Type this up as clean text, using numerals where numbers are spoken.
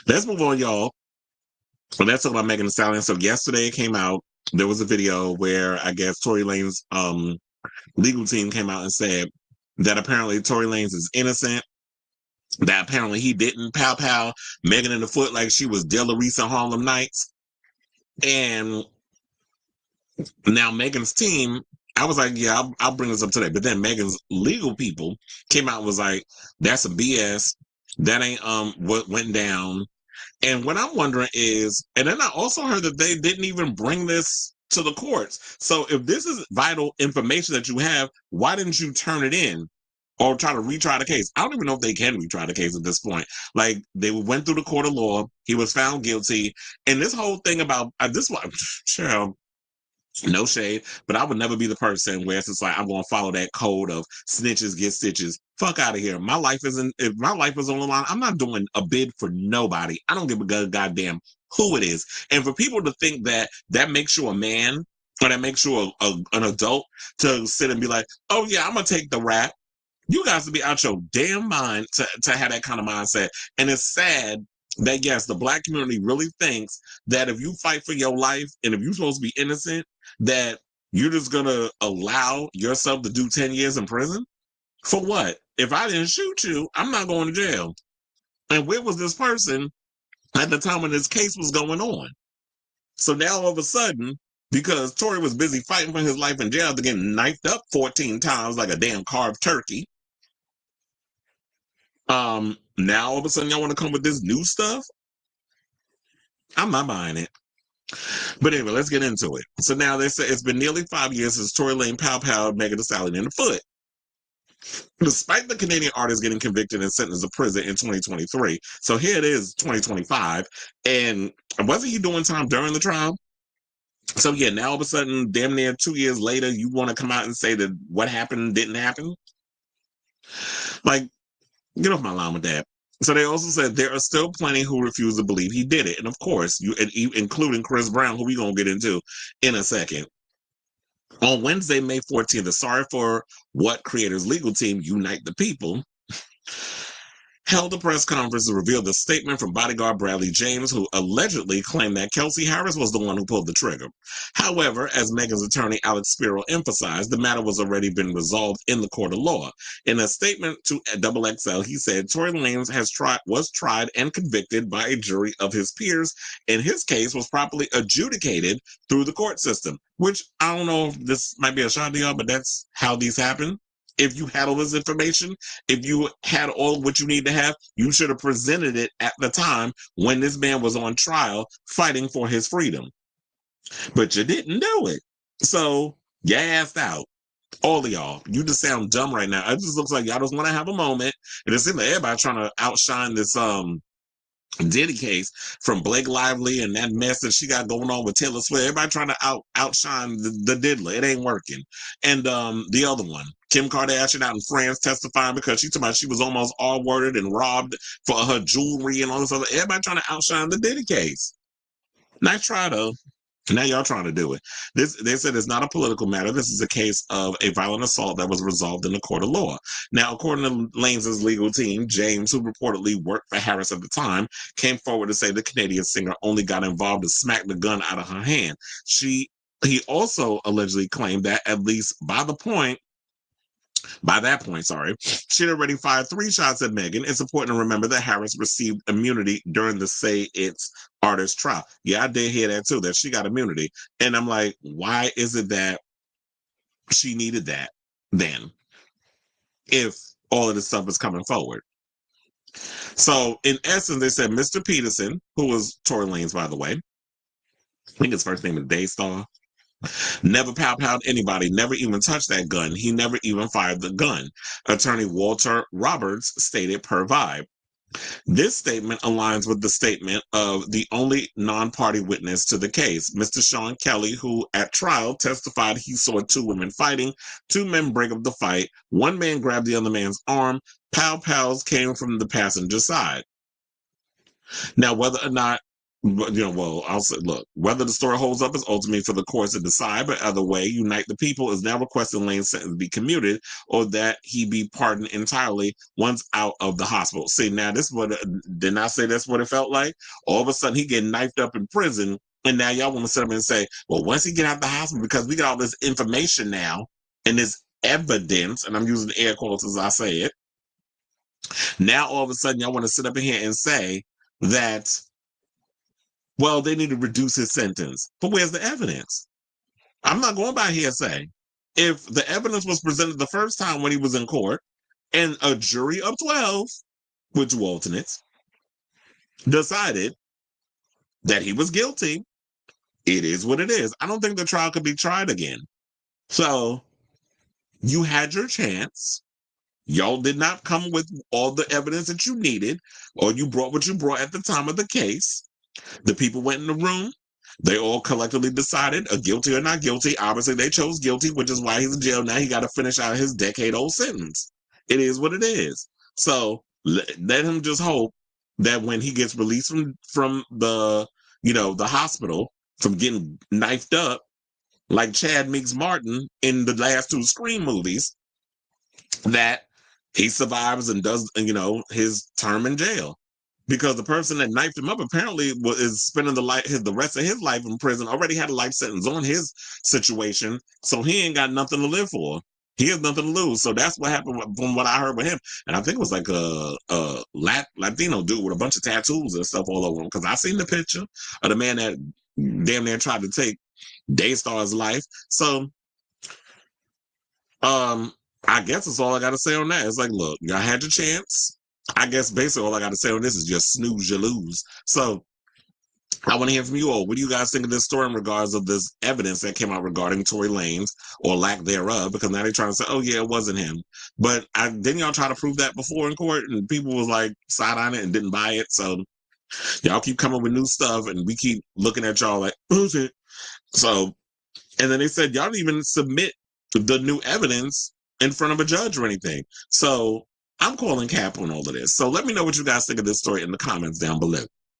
Let's move on, y'all. Well, let's talk about Megan Thee Stallion. So yesterday it came out. There was a video where I guess Tory Lanez legal team came out and said that apparently Tory Lanez is innocent. That apparently he didn't pow Megan in the foot like she was Della Reese and Harlem Nights. And now Megan's team, I was like, yeah, I'll bring this up today. But then Megan's legal people came out and was like, that's a BS. That ain't what went down. And what I'm wondering is, and then I also heard that they didn't even bring this to the courts. So if this is vital information that you have, why didn't you turn it in or try to retry the case? I don't even know if they can retry the case at this point. Like, they went through the court of law. He was found guilty. And this whole thing about this one, child, no shade, but I would never be the person where it's just like I'm going to follow that code of snitches get stitches. Fuck out of here. My life isn't. If my life is on the line, I'm not doing a bid for nobody. I don't give a goddamn who it is. And for people to think that that makes you a man or that makes you an adult to sit and be like, oh yeah, I'm gonna take the rap. You guys to be out your damn mind to have that kind of mindset. And it's sad that yes, the black community really thinks that if you fight for your life and if you're supposed to be innocent, that you're just gonna allow yourself to do 10 years in prison? For what? If I didn't shoot you, I'm not going to jail. And where was this person at the time when this case was going on? So now all of a sudden, because Tory was busy fighting for his life in jail after getting knifed up 14 times like a damn carved turkey, now all of a sudden y'all want to come with this new stuff? I'm not buying it. But anyway, let's get into it. So now they say it's been nearly 5 years since Tory Lane pow-powed Megan Thee Stallion in the foot. Despite the Canadian artist getting convicted and sentenced to prison in 2023, so here it is, 2025, and wasn't he doing time during the trial? So yeah, now all of a sudden, damn near 2 years later, you want to come out and say that what happened didn't happen? Like, get off my lawn with that. So they also said there are still plenty who refuse to believe he did it, and of course, including Chris Brown, who we're gonna get into in a second. On Wednesday, May 14th, the Sorry for What Creators legal team, Unite the People, held a press conference to reveal the statement from bodyguard Bradley James, who allegedly claimed that Kelsey Harris was the one who pulled the trigger. However, as Megan's attorney Alex Spiro emphasized, the matter was already been resolved in the court of law. In a statement to XXL, he said Tory Lanez was tried and convicted by a jury of his peers, and his case was properly adjudicated through the court system. Which I don't know if this might be a shot to y'all, but that's how these happen. If you had all this information, if you had all what you need to have, you should have presented it at the time when this man was on trial fighting for his freedom. But you didn't do it. So you assed out. All of y'all. You just sound dumb right now. It just looks like y'all just want to have a moment. And it seems like everybody trying to outshine this Diddy case from Blake Lively and that mess that she got going on with Taylor Swift. Everybody trying to outshine the diddler. It ain't working. And the other one, Kim Kardashian out in France testifying because she told me she was almost all worded and robbed for her jewelry and all this other. Everybody trying to outshine the Diddy case. Nice try though. Now y'all trying to do it. They said it's not a political matter. This is a case of a violent assault that was resolved in the court of law. Now, according to Lanez's legal team, James, who reportedly worked for Harris at the time, came forward to say the Canadian singer only got involved to smack the gun out of her hand. He also allegedly claimed that at least by that point, she'd already fired 3 shots at Megan. It's important to remember that Harris received immunity during the Say It's artist trial. Yeah, I did hear that too, that she got immunity. And I'm like, why is it that she needed that then? If all of this stuff is coming forward. So in essence, they said Mr. Peterson, who was Tory Lanez, by the way, I think his first name is Daystar, never pow-powed anybody, never even touched that gun. He never even fired the gun. Attorney Walter Roberts stated per Vibe. This statement aligns with the statement of the only non-party witness to the case, Mr. Sean Kelly, who at trial testified he saw 2 women fighting, 2 men break up the fight, 1 man grabbed the other man's arm, pow-pows came from the passenger side. Now, whether or not But, well, I'll say, look, whether the story holds up is ultimately for the courts to decide, but either way, Unite the People is now requesting Lane's sentence be commuted or that he be pardoned entirely once out of the hospital. See, now this is what, didn't I say that's what it felt like? All of a sudden, he getting knifed up in prison, and now y'all want to sit up and say, well, once he get out of the hospital, because we got all this information now, and this evidence, and I'm using air quotes as I say it, now all of a sudden, y'all want to sit up in here and say that, well, they need to reduce his sentence. But where's the evidence? I'm not going by hearsay. If the evidence was presented the first time when he was in court and a jury of 12, with two alternates, decided that he was guilty, it is what it is. I don't think the trial could be tried again. So you had your chance. Y'all did not come with all the evidence that you needed, or you brought what you brought at the time of the case. The people went in the room. They all collectively decided a guilty or not guilty. Obviously, they chose guilty, which is why he's in jail. Now he got to finish out his decade-old sentence. It is what it is. So let him just hope that when he gets released from the the hospital from getting knifed up like Chad Meeks Martin in the last two Scream movies, that he survives and does his term in jail. Because the person that knifed him up apparently is spending the rest of his life in prison, already had a life sentence on his situation, so he ain't got nothing to live for. He has nothing to lose. So that's what happened from what I heard with him. And I think it was like a Latino dude with a bunch of tattoos and stuff all over him. Because I seen the picture of the man that damn near tried to take Daystar's life. So I guess that's all I got to say on that. It's like, look, y'all had your chance. I guess basically all I got to say on this is just snooze, you lose. So I want to hear from you all. What do you guys think of this story in regards of this evidence that came out regarding Tory Lanez or lack thereof? Because now they're trying to say, oh yeah, it wasn't him. But didn't y'all try to prove that before in court? And people was like side-eyeing it and didn't buy it. So y'all keep coming with new stuff and we keep looking at y'all like, who's it? So, and then they said, y'all didn't even submit the new evidence in front of a judge or anything. So I'm calling cap on all of this. So let me know what you guys think of this story in the comments down below.